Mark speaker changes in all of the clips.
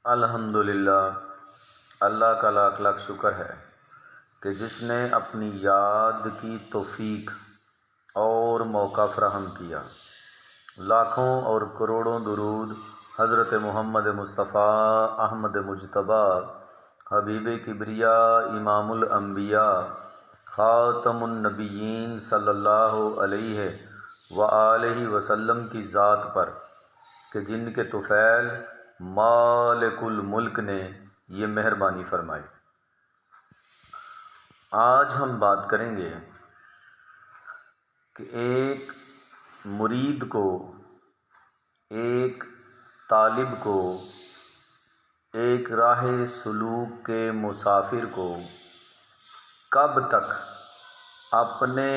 Speaker 1: الحمدللہ، اللہ کا لاکھ لاکھ شکر ہے کہ جس نے اپنی یاد کی توفیق اور موقع فراہم کیا۔ لاکھوں اور کروڑوں درود حضرت محمد مصطفیٰ احمد مجتبیٰ حبیب کبریاء امام الانبیاء خاتم النبیین صلی اللہ علیہ وآلہ وسلم کی ذات پر کہ جن کے طفیل مالک الملک نے یہ مہربانی فرمائی۔ آج ہم بات کریں گے کہ ایک مرید کو، ایک طالب کو، ایک راہ سلوک کے مسافر کو کب تک اپنے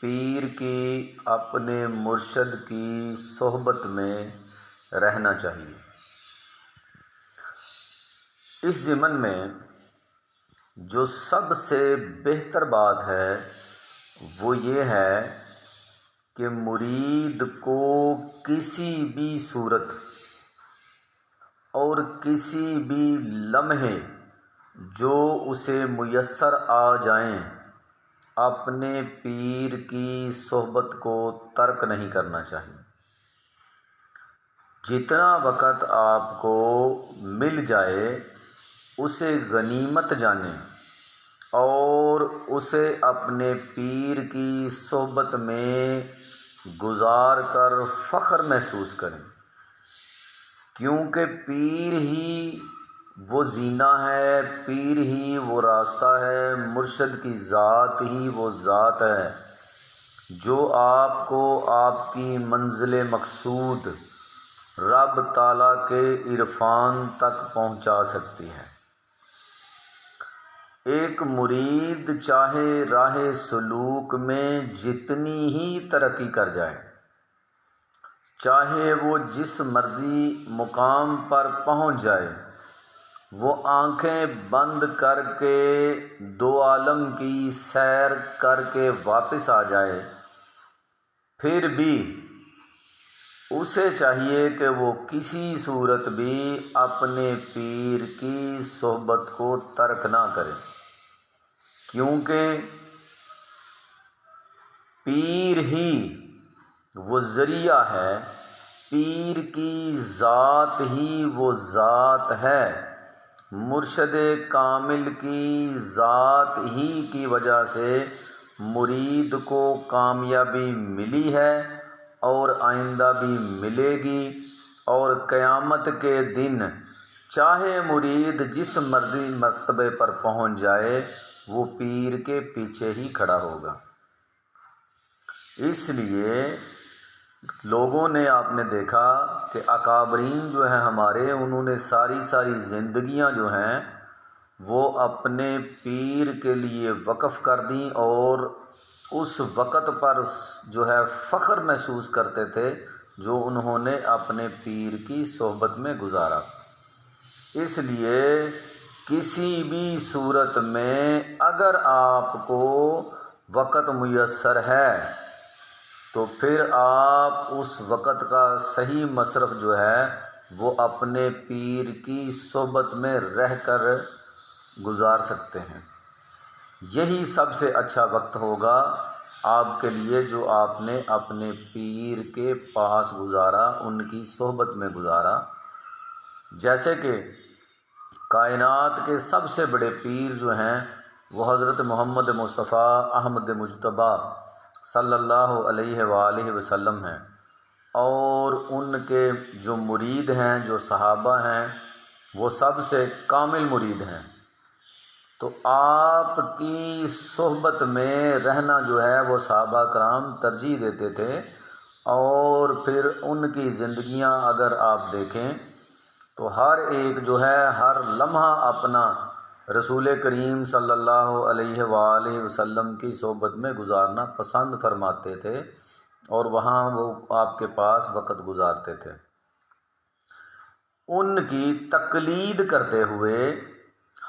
Speaker 1: پیر کی، اپنے مرشد کی صحبت میں رہنا چاہیے۔ اس ضمن میں جو سب سے بہتر بات ہے وہ یہ ہے کہ مرید کو کسی بھی صورت اور کسی بھی لمحے جو اسے میسر آ جائیں اپنے پیر کی صحبت کو ترک نہیں کرنا چاہیے۔ جتنا وقت آپ کو مل جائے اسے غنیمت جانیں اور اسے اپنے پیر کی صحبت میں گزار کر فخر محسوس کریں، کیونکہ پیر ہی وہ زینہ ہے، پیر ہی وہ راستہ ہے، مرشد کی ذات ہی وہ ذات ہے جو آپ کو آپ کی منزل مقصود رب تعالیٰ کے عرفان تک پہنچا سکتی ہے۔ ایک مرید چاہے راہ سلوک میں جتنی ہی ترقی کر جائے، چاہے وہ جس مرضی مقام پر پہنچ جائے، وہ آنکھیں بند کر کے دو عالم کی سیر کر کے واپس آ جائے، پھر بھی اسے چاہیے کہ وہ کسی صورت بھی اپنے پیر کی صحبت کو ترک نہ کرے، کیونکہ پیر ہی وہ ذریعہ ہے، پیر کی ذات ہی وہ ذات ہے، مرشد کامل کی ذات ہی کی وجہ سے مرید کو کامیابی ملی ہے اور آئندہ بھی ملے گی، اور قیامت کے دن چاہے مرید جس مرضی مرتبے پر پہنچ جائے وہ پیر کے پیچھے ہی کھڑا ہوگا۔ اس لیے لوگوں نے، آپ نے دیکھا کہ اکابرین جو ہیں ہمارے، انہوں نے ساری زندگیاں جو ہیں وہ اپنے پیر کے لیے وقف کر دیں، اور اس وقت پر جو ہے فخر محسوس کرتے تھے جو انہوں نے اپنے پیر کی صحبت میں گزارا۔ اس لیے کسی بھی صورت میں اگر آپ کو وقت میسر ہے تو پھر آپ اس وقت کا صحیح مصرف جو ہے وہ اپنے پیر کی صحبت میں رہ کر گزار سکتے ہیں۔ یہی سب سے اچھا وقت ہوگا آپ کے لیے جو آپ نے اپنے پیر کے پاس گزارا، ان کی صحبت میں گزارا۔ جیسے کہ کائنات کے سب سے بڑے پیر جو ہیں وہ حضرت محمد مصطفیٰ احمد مجتبیٰ صلی اللہ علیہ وآلہ وسلم ہیں، اور ان کے جو مرید ہیں، جو صحابہ ہیں، وہ سب سے کامل مرید ہیں۔ تو آپ کی صحبت میں رہنا جو ہے وہ صحابہ کرام ترجیح دیتے تھے، اور پھر ان کی زندگیاں اگر آپ دیکھیں تو ہر ایک جو ہے ہر لمحہ اپنا رسول کریم صلی اللہ علیہ وآلہ وسلم کی صحبت میں گزارنا پسند فرماتے تھے، اور وہاں وہ آپ کے پاس وقت گزارتے تھے۔ ان کی تقلید کرتے ہوئے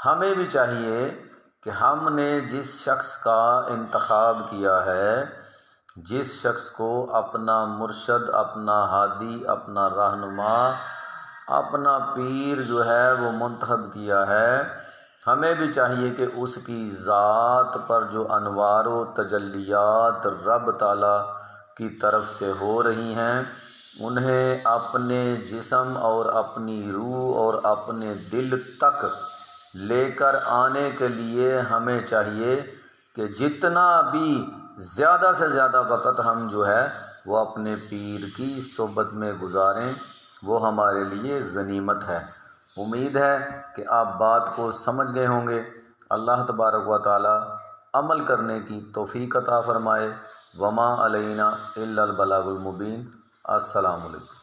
Speaker 1: ہمیں بھی چاہیے کہ ہم نے جس شخص کا انتخاب کیا ہے، جس شخص کو اپنا مرشد، اپنا ہادی، اپنا رہنما، اپنا پیر جو ہے وہ منتخب کیا ہے، ہمیں بھی چاہیے کہ اس کی ذات پر جو انوار و تجلیات رب تعالیٰ کی طرف سے ہو رہی ہیں، انہیں اپنے جسم اور اپنی روح اور اپنے دل تک لے کر آنے کے لیے ہمیں چاہیے کہ جتنا بھی زیادہ سے زیادہ وقت ہم جو ہے وہ اپنے پیر کی صحبت میں گزاریں، وہ ہمارے لیے غنیمت ہے۔ امید ہے کہ آپ بات کو سمجھ گئے ہوں گے۔ اللہ تبارک و تعالی عمل کرنے کی توفیق عطا فرمائے۔ وما علینا الا البلاغ المبین۔ السلام علیکم۔